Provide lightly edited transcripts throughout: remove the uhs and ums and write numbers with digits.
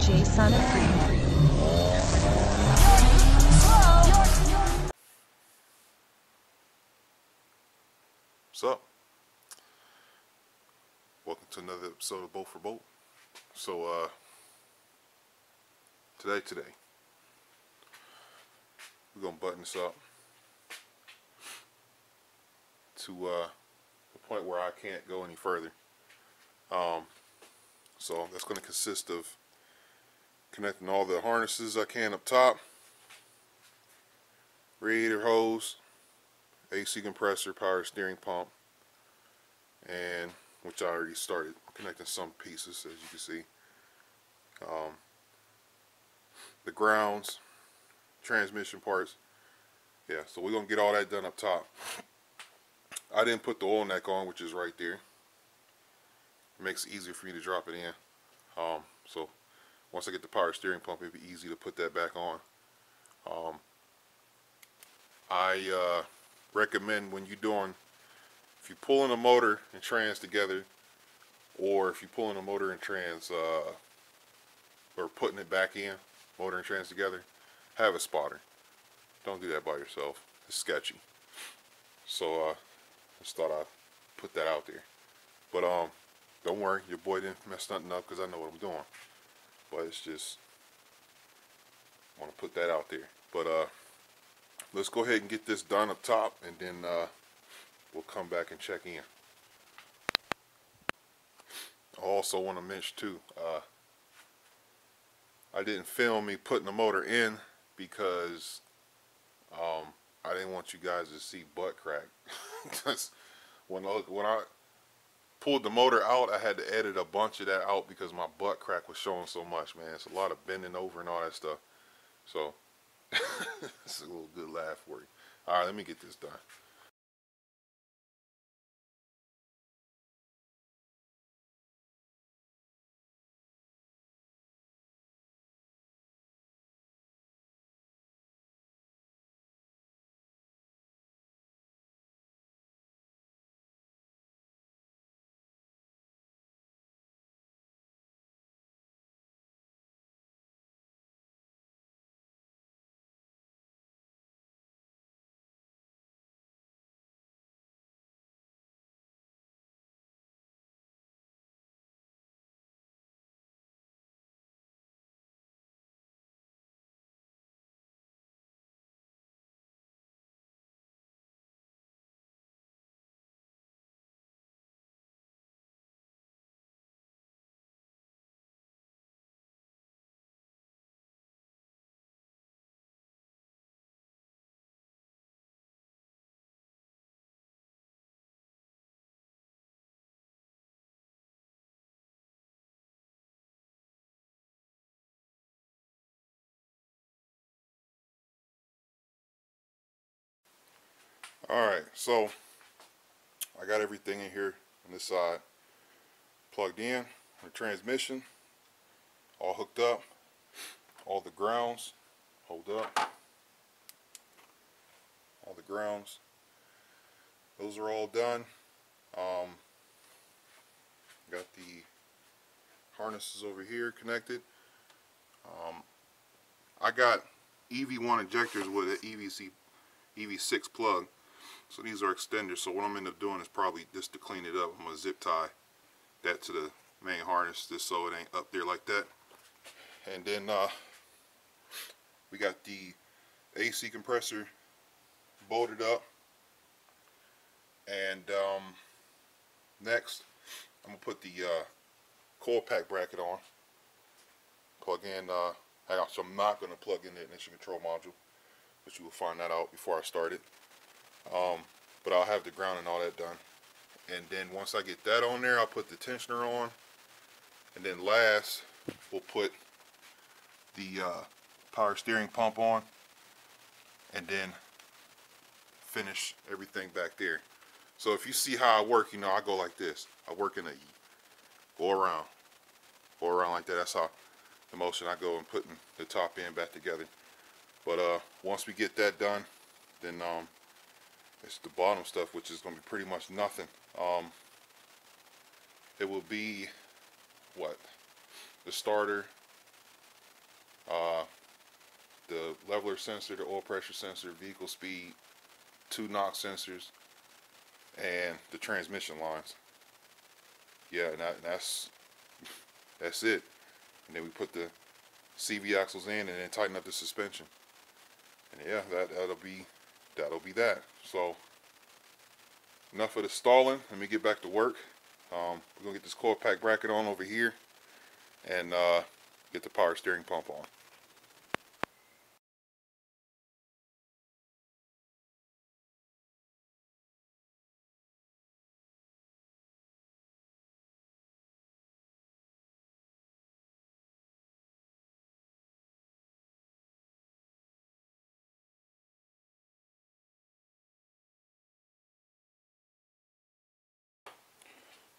DJ Sonic Free. What's up? Welcome to another episode of Boat for Boat. So, today, we're gonna button this up to the point where I can't go any further. So that's gonna consist of connecting all the harnesses I can up top, radiator hose, AC compressor, power steering pump, and which I already started connecting some pieces, as you can see. The grounds, transmission parts. Yeah, so we're gonna get all that done up top. I didn't put the oil neck on, which is right there. It makes it easier for me to drop it in. So once I get the power steering pump, it'll be easy to put that back on. I recommend when you're doing, if you're pulling a motor and trans together, or if you're pulling a motor and trans, or putting it back in, motor and trans together, have a spotter. Don't do that by yourself. It's sketchy. So just thought I'd put that out there. But don't worry, your boy didn't mess nothing up because I know what I'm doing. But it's just, want to put that out there. But let's go ahead and get this done up top, and then we'll come back and check in. I also want to mention too, I didn't film me putting the motor in because I didn't want you guys to see butt crack. Because when I pulled the motor out, I had to edit a bunch of that out because my butt crack was showing so much, man. It's a lot of bending over and all that stuff. So it's a little good laugh for you. All right, let me get this done. Alright, so I got everything in here on this side plugged in, the transmission all hooked up, all the grounds, hold up, all the grounds, those are all done. Got the harnesses over here connected. I got EV1 injectors with an EV6 plug. So these are extenders, so what I'm going to end up doing is probably just to clean it up, I'm going to zip tie that to the main harness just so it ain't up there like that. And then we got the AC compressor bolted up. And next I'm going to put the coil pack bracket on. Plug in, so I'm not going to plug in the ignition control module, but you will find that out before I start it. But I'll have the ground and all that done. And then once I get that on there, I'll put the tensioner on. And then last, we'll put the power steering pump on. And then finish everything back there. So if you see how I work, you know, I go like this. I work in a go around like that. That's how the motion I go and putting the top end back together. But once we get that done, then it's the bottom stuff, which is going to be pretty much nothing. It will be what? The starter, the leveler sensor, the oil pressure sensor, vehicle speed, 2 knock sensors, and the transmission lines. Yeah, and that's it. And then we put the CV axles in, and then tighten up the suspension. And yeah, that'll be that. So enough of the stalling. Let me get back to work. We're gonna get this coil pack bracket on over here, and get the power steering pump on.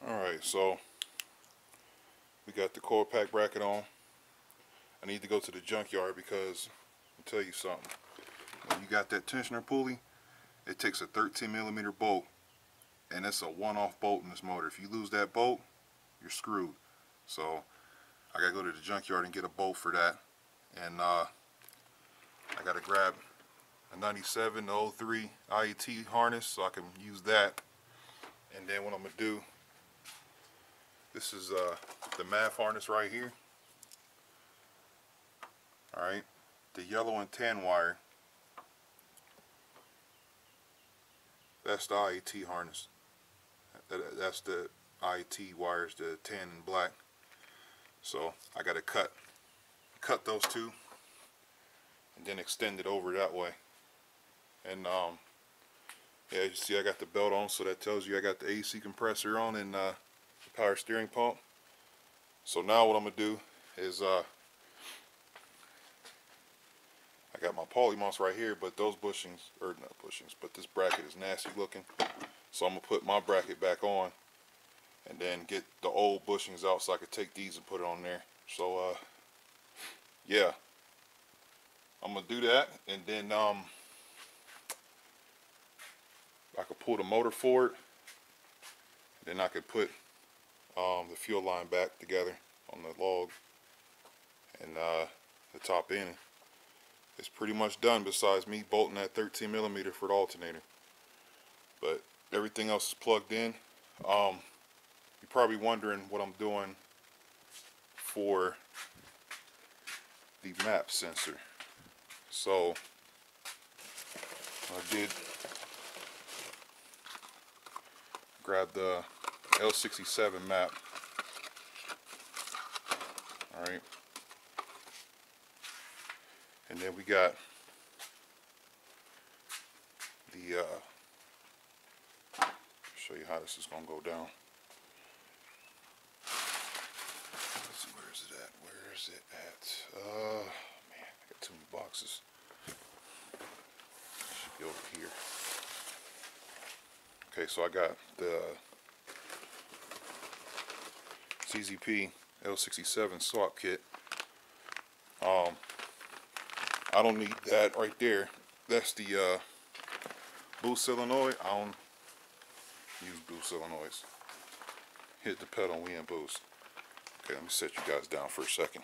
Alright, so we got the coil pack bracket on. I need to go to the junkyard because I'll tell you something. When you got that tensioner pulley, it takes a 13mm bolt, and it's a one-off bolt in this motor. If you lose that bolt, you're screwed. So I gotta go to the junkyard and get a bolt for that. And I gotta grab a 97 to 03 IET harness so I can use that. And then what I'm gonna do, this is the MAF harness right here. Alright, the yellow and tan wire, that's the IET harness. That's the IET wires, the tan and black. So I gotta cut those two and then extend it over that way. And yeah, you see I got the belt on, so that tells you I got the AC compressor on and the power steering pump. So now what I'm gonna do is I got my polymounts right here, but those bushings, or not bushings, but this bracket is nasty looking. So I'm gonna put my bracket back on and then get the old bushings out so I could take these and put it on there. So yeah, I'm gonna do that, and then I could pull the motor forward, then I could put the fuel line back together on the log, and the top end. It's pretty much done besides me bolting that 13mm for the alternator. But everything else is plugged in. You're probably wondering what I'm doing for the map sensor. So I did grab the L67 map. Alright. And then we got the show you how this is gonna go down. Let's see, where is it at? Where is it at? Man, I got too many boxes. Should be over here. Okay, so I got the CZP L67 swap kit. I don't need that right there. That's the boost solenoid. I don't use boost solenoids. Hit the pedal and we in boost. Okay, let me set you guys down for a second.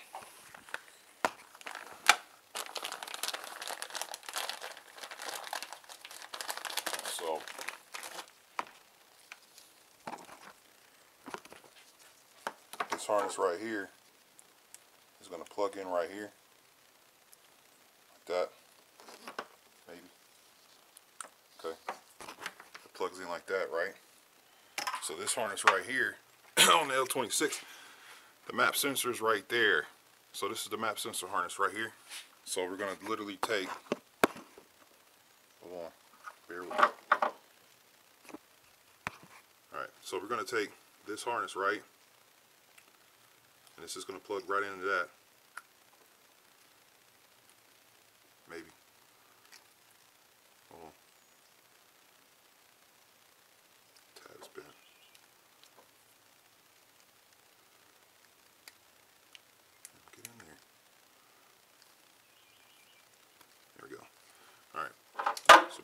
So this harness right here is going to plug in right here. That maybe. Okay, it plugs in like that, right? So this harness right here on the L26, the map sensor is right there. So this is the map sensor harness right here. So we're gonna literally take, hold on, bear with me. Alright, so we're gonna take this harness, right, and this is gonna plug right into that. Maybe. Hold on.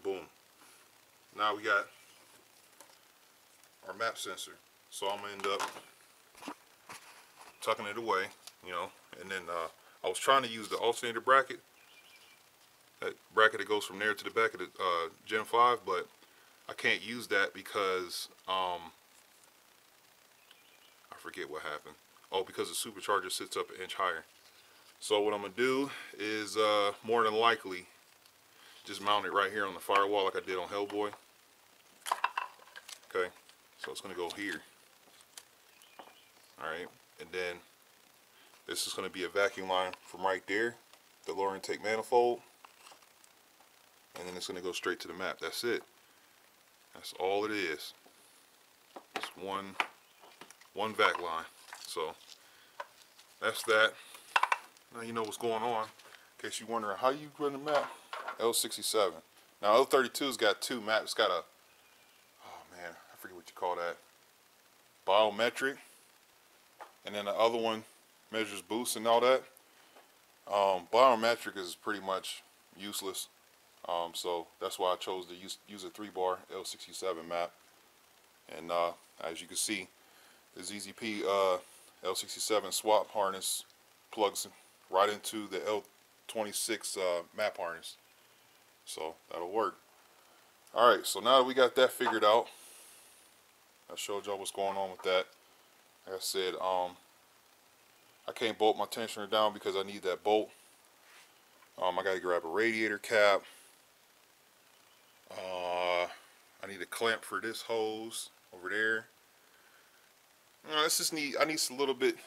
boom. Now we got our map sensor. So I'm gonna end up tucking it away, you know, and then I was trying to use the alternator bracket, that bracket that goes from there to the back of the Gen 5, but I can't use that because I forget what happened. Oh, because the supercharger sits up an inch higher. So what I'm gonna do is more than likely just mount it right here on the firewall like I did on Hellboy. Okay, so it's gonna go here. Alright, and then this is gonna be a vacuum line from right there, the lower intake manifold, and then it's gonna go straight to the map. That's it. That's all it is. It's one vac line. So that's that. Now you know what's going on. In case you're wondering how you run the map, L67. Now L32's got two maps. It's got a, oh man, I forget what you call that, biometric, and then the other one measures boost and all that. Biometric is pretty much useless. So that's why I chose to use a 3-bar L67 map. And as you can see, the ZZP L67 swap harness plugs right into the L26 map harness. So that'll work. Alright, so now that we got that figured out, I showed y'all what's going on with that. Like I said, I can't bolt my tensioner down because I need that bolt. I gotta grab a radiator cap. I need a clamp for this hose over there. I need a little bit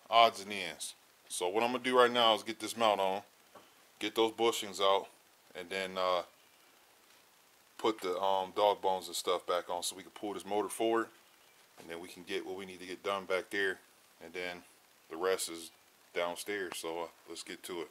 odds and ends. So what I'm gonna do right now is get this mount on, get those bushings out, and then put the dog bones and stuff back on so we can pull this motor forward, and then we can get what we need to get done back there, and then the rest is downstairs. So let's get to it.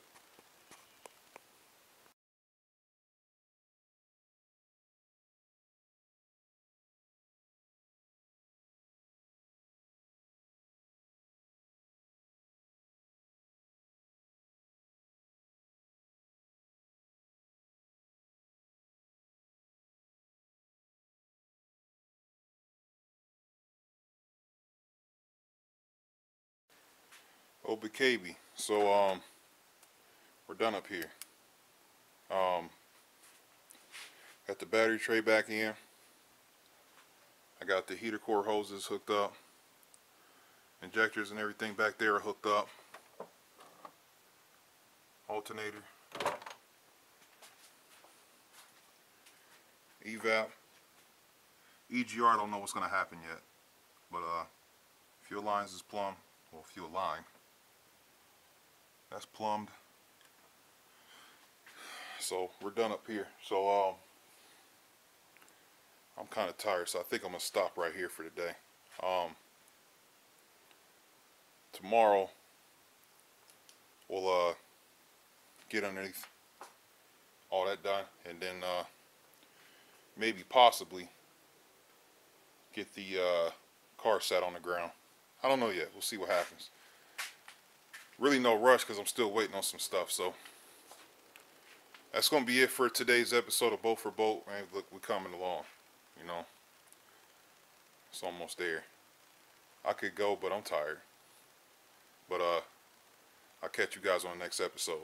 OBKB. So we're done up here. Got the battery tray back in. I got the heater core hoses hooked up. Injectors and everything back there are hooked up. Alternator. Evap. EGR, I don't know what's going to happen yet. But fuel lines is plumbed. Well, fuel line. That's plumbed. So we're done up here. So I'm kind of tired, so I think I'm gonna stop right here for today. Tomorrow we'll get underneath all that done, and then maybe possibly get the car sat on the ground. I don't know yet. We'll see what happens. Really no rush because I'm still waiting on some stuff. So that's going to be it for today's episode of Boat for Boat. Man, look, we're coming along. You know, it's almost there. I could go, but I'm tired. But I'll catch you guys on the next episode.